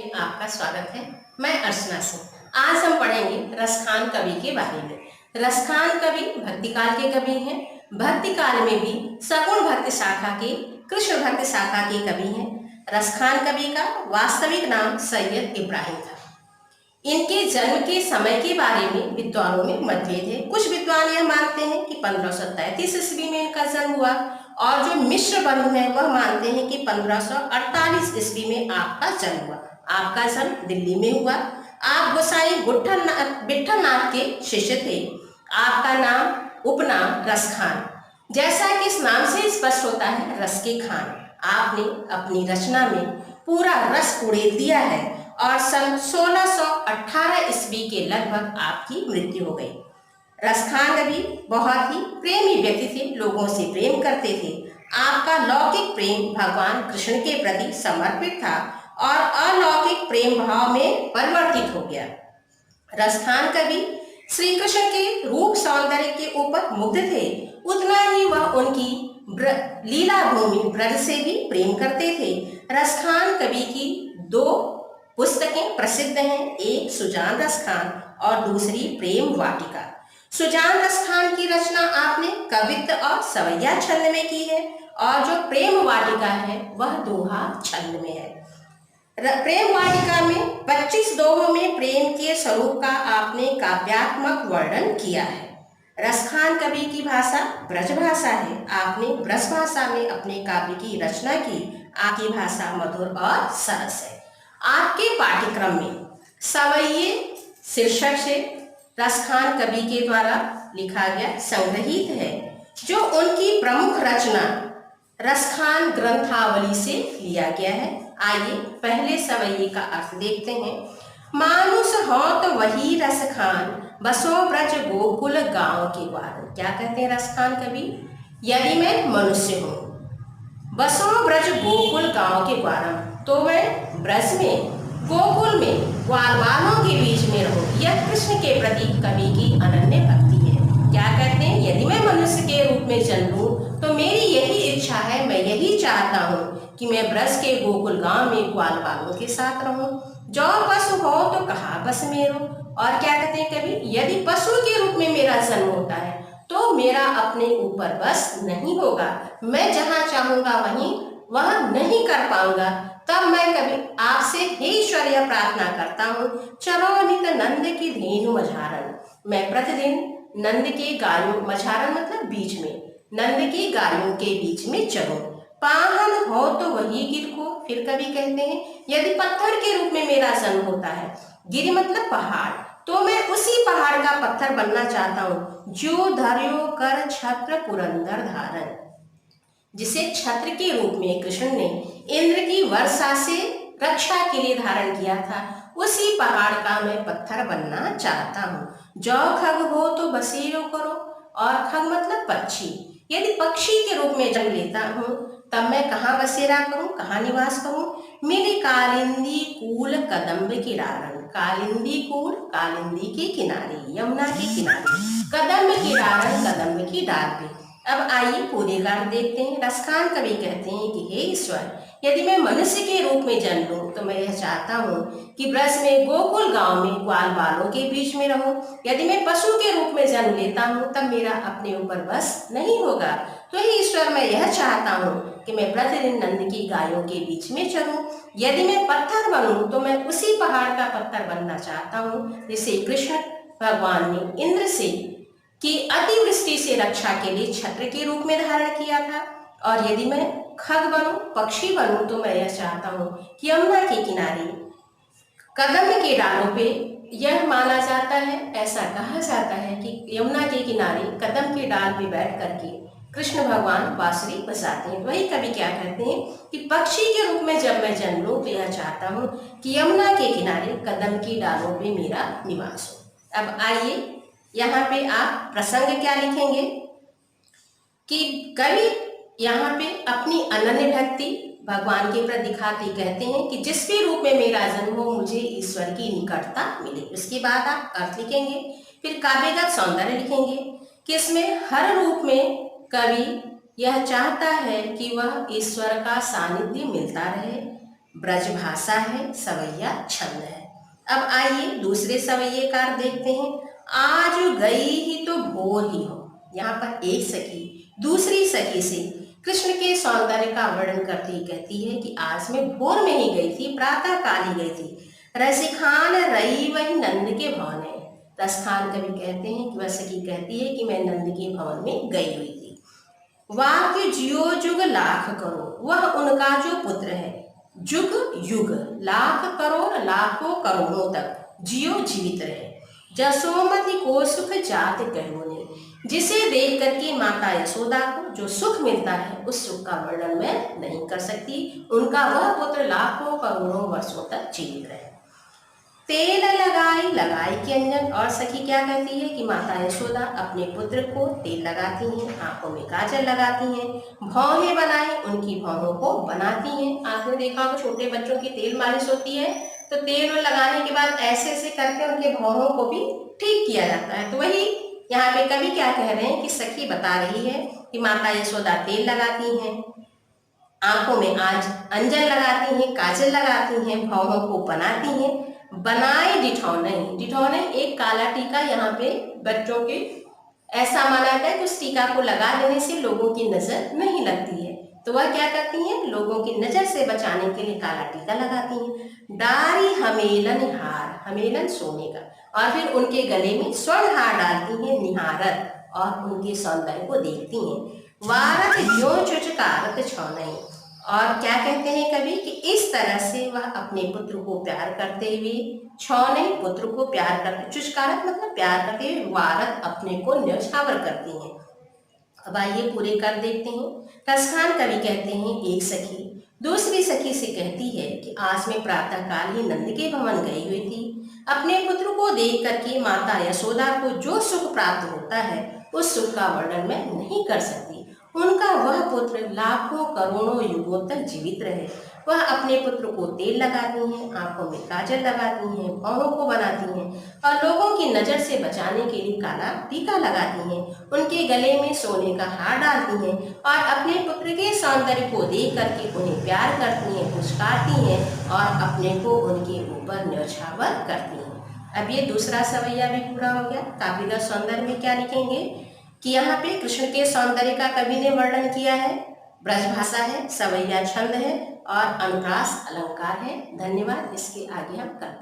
में आपका स्वागत है। मैं अर्चना सिंह। आज हम पढ़ेंगे रसखान कवि के बारे में। रसखान कवि भक्तिकाल के कवि हैं। भक्तिकाल में भी सगुण भक्ति शाखा के, कृष्ण भक्ति शाखा के कवि हैं। रसखान कवि का वास्तविक नाम सैयद इब्राहिम था। इनके जन्म के समय के बारे में विद्वानों में मतभेद है। कुछ विद्वान यह मानते हैं कि 1533 ईस्वी में इनका जन्म हुआ और जो मिश्र बंधु हैं वह मानते हैं कि 1548 ईस्वी में आपका जन्म हुआ। आपका जन्म दिल्ली में हुआ। आप गोसाई विठलनाथ के शिष्य थे। आपका नाम उपनाम रसखान, जैसा कि इस नाम से स्पष्ट होता है, रस के खान। आपने अपनी रचना में पूरा रस उड़ेल दिया है और सन 1618 ईस्वी के लगभग आपकी मृत्यु हो गई। रसखान कवि बहुत ही प्रेमी व्यक्ति थे, लोगों से प्रेम करते थे। आपका लौकिक प्रेम भगवान कृष्ण के प्रति समर्पित था और अलौकिक प्रेम भाव में परिवर्तित हो गया। रसखान कवि श्री कृष्ण के रूप सौंदर्य के ऊपर मुग्ध थे, उतना ही वह उनकी लीला भूमि ब्रज से भी प्रेम करते थे। रसखान कवि की दो पुस्तकें प्रसिद्ध हैं, एक सुजान रसखान और दूसरी प्रेम वाटिका। सुजान रसखान की रचना आपने कवित्त और सवैया छंद में की है और जो प्रेम वाटिका है वह दोहा छंद में है। प्रेम वाटिका में 25 दोहों में प्रेम के स्वरूप का आपने काव्यात्मक वर्णन किया है। रसखान कवि की भाषा ब्रज भाषा है। आपने ब्रज भाषा में अपने काव्य की रचना की। आपकी भाषा मधुर और सरस है। आपके पाठ्यक्रम में सवैये शीर्षक से रसखान कवि के द्वारा लिखा गया संग्रहित है, जो उनकी प्रमुख रचना रसखान ग्रंथावली से लिया गया है। आइए पहले सवैये का अर्थ देखते हैं। मानुष हो तो वही रसखान, बसो ब्रज गोकुल गांव के ग्वार। क्या कहते हैं रसखान कवि? यदि मैं मनुष्य हूँ, बसो ब्रज गोकुल गांव के ग्वारम, तो मैं ब्रज में, गोकुल में, ग्वाल वालों के बीच में रहूं। यह कृष्ण के प्रति कवि की अनन्य भक्ति है। क्या कहते हैं? यदि मैं मनुष्य के रूप में जन्म लूं तो मेरी यही इच्छा है, मैं यही चाहता हूँ कि मैं ब्रज के गोकुल गांव में ग्वाल वालों के साथ रहूं। जो पशु हो तो कहा बस मेरो। और क्या कहते हैं कवि? यदि पशु के रूप में मेरा जन्म होता है तो मेरा अपने ऊपर बस नहीं होगा। मैं जहाँ चाहूंगा वहीं वह नहीं कर पाऊंगा। तब मैं कभी आपसे हे ईश्वर यह प्रार्थना करता हूँ, चलो नित नंद की धेनु मझारन। मैं प्रतिदिन नंद के गायों, मझारन मतलब बीच में, नंद की गायों के बीच में चलूं। पाहन हो तो वही गिर को। फिर कभी कहते हैं यदि पत्थर के रूप में मेरा जन्म होता है, गिरि मतलब पहाड़, तो मैं उसी पहाड़ का पत्थर बनना चाहता हूँ। जो धर्यो कर छत्र पुरंदर धारण, जिसे छत्र के रूप में कृष्ण ने इंद्र की वर्षा से रक्षा के लिए धारण किया था, उसी पहाड़ का मैं पत्थर बनना चाहता हूँ। जो खग हो तो बसेरो करो, और खग मतलब पक्षी। यदि पक्षी के रूप में जन्म लेता हूँ तब मैं कहाँ बसेरा करूँ, कहाँ निवास करूँ? मिली कालिंदी कूल कदम्ब किनारन। कालिंदी कूल, कालिंदी के किनारे, यमुना के किनारे, कदम्ब किनारन, कदम्ब की डाल पे। अब आइए पूरे गान देखते हैं। रसखान कवि कहते हैं कि हे ईश्वर, यदि मैं मनुष्य के रूप में जन्म लूं तो मैं यह चाहता हूँ कि ब्रज में, गोकुल गांव में, ग्वाल बालों के बीच में रहूं। यदि मैं पशु के रूप में जन्म लेता हूँ तब मेरा अपने ऊपर बस नहीं होगा। तो हे ईश्वर, मैं यह चाहता हूँ कि मैं प्रतिदिन नंद की गायों के बीच में चलूं। यदि मैं पत्थर बनूं तो मैं उसी पहाड़ का पत्थर बनना चाहता हूँ जिसे कृष्ण भगवान ने इंद्र से की अतिवृष्टि से रक्षा के लिए छत्र के रूप में धारण किया था। और यदि मैं खग बनूं, पक्षी बनूं, तो मैं यह चाहता हूं कि यमुना के किनारे, कदम्ब के डालों पे, यह माना जाता है, ऐसा कहा जाता है कि यमुना के किनारे कदम के डाल पे बैठ करके कृष्ण भगवान बांसुरी बजाते हैं। वही कवि क्या कहते हैं कि पक्षी के रूप में जब मैं जन्म लूं तो यह चाहता हूं कि यमुना के किनारे कदम की डालों पे मेरा निवास हो। अब आइए यहाँ पे आप प्रसंग क्या लिखेंगे कि कवि यहाँ पे अपनी अनन्य भक्ति भगवान के प्रति दिखाते कहते हैं कि जिस भी रूप में मेरा जन्म हो मुझे ईश्वर की निकटता मिले। उसके बाद आप अर्थ लिखेंगे, फिर काव्यगत सौंदर्य लिखेंगे कि इसमें हर रूप में कवि यह चाहता है कि वह ईश्वर का सानिध्य मिलता रहे, ब्रजभाषा है, सवैया छंद है। अब आइए दूसरे सवैयेकार देखते हैं। आज गई ही तो भोर ही हो। यहाँ पर एक सखी दूसरी सखी से कृष्ण के सौंदर्य का वर्णन करती कहती है कि आज मैं भोर में ही गई थी, प्रातः काल ही गई थी। रसिखान रही वही नंद के भवन है। रसखान कवि कहते हैं कि वह सखी कहती है कि मैं नंद के भवन में गई हुई थी। वाक्य जियो जुग लाख करो, वह उनका जो पुत्र है। जुग युग, लाख करोड़, लाखों करोड़ों तक जियो जीवित रहे। जसोमति को सुख जात कहो ने, जिसे देख करके माता यशोदा को जो सुख मिलता है उस सुख का वर्णन मैं नहीं कर सकती। उनका वह पुत्र लाखों करोड़ों वर्षों तक जीवित रहे। तेल लगाई लगाई के अंजन। और सखी क्या कहती है कि माता यशोदा अपने पुत्र को तेल लगाती हैं, आंखों में काजल लगाती हैं, भौहें बनाई उनकी भौहों को बनाती हैं। आपने देखा होगा छोटे बच्चों की तेल मालिश होती है तो तेल लगाने के बाद ऐसे ऐसे करके उनके भौहों को भी ठीक किया जाता है। तो वही यहाँ पे कवि क्या कह रहे हैं कि सखी बता रही है कि माता यशोदा तेल लगाती हैं, आंखों में आज अंजन लगाती हैं, काजल लगाती हैं, भौहों को बनाती हैं। बनाए डिठौने, डिठौने एक काला टीका यहाँ पे बच्चों के ऐसा माना जाता है कि उस टीका को लगा देने से लोगों की नजर नहीं लगती है, तो वह क्या करती हैं, लोगों की नजर से बचाने के लिए काला टीका लगाती हैं। डारी हमेलन हार, हमेलन सोने का, और फिर उनके गले में स्वर्ण हार डालती हैं निहारत, और उनके सौंदर्य को देखती हैं। वारत ज्यों चुचकारत छौनई, और क्या कहते हैं कवि कि इस तरह से वह अपने पुत्र को प्यार करते हुए, छौनई पुत्र को प्यार करते, चुचकारत मतलब प्यार करते हुए, वारत अपने को न्यौछावर करती हैं। अब आइए पूरे कर देखते हैं। रसखान कवि कहते हैं एक सखी दूसरी सखी से कहती है कि आज मैं प्रातः काल ही नंद के भवन गई हुई थी। अपने पुत्र को देख करके माता यशोदा को जो सुख प्राप्त होता है उस सुख का वर्णन मैं नहीं कर सकती। उनका वह पुत्र लाखों करोड़ों युगों तक जीवित रहे। वह अपने पुत्र को तेल लगाती हैं, आंखों में काजल लगाती हैं, भौहों को बनाती हैं, और लोगों की नजर से बचाने के लिए काला टीका लगाती हैं। उनके गले में सोने का हार डालती हैं, और अपने पुत्र के सौंदर्य को देख करके उन्हें प्यार करती हैं, पुचकारती हैं, और अपने को उनके ऊपर न्यौछावर करती हैं। अब ये दूसरा सवैया भी पूरा हो गया। काव्यगत सौंदर्य में क्या लिखेंगे कि यहाँ पे कृष्ण के सौंदर्य का कवि ने वर्णन किया है, ब्रजभाषा है, सवैया छंद है, और अनुप्रास अलंकार है। धन्यवाद। इसके आगे हम कल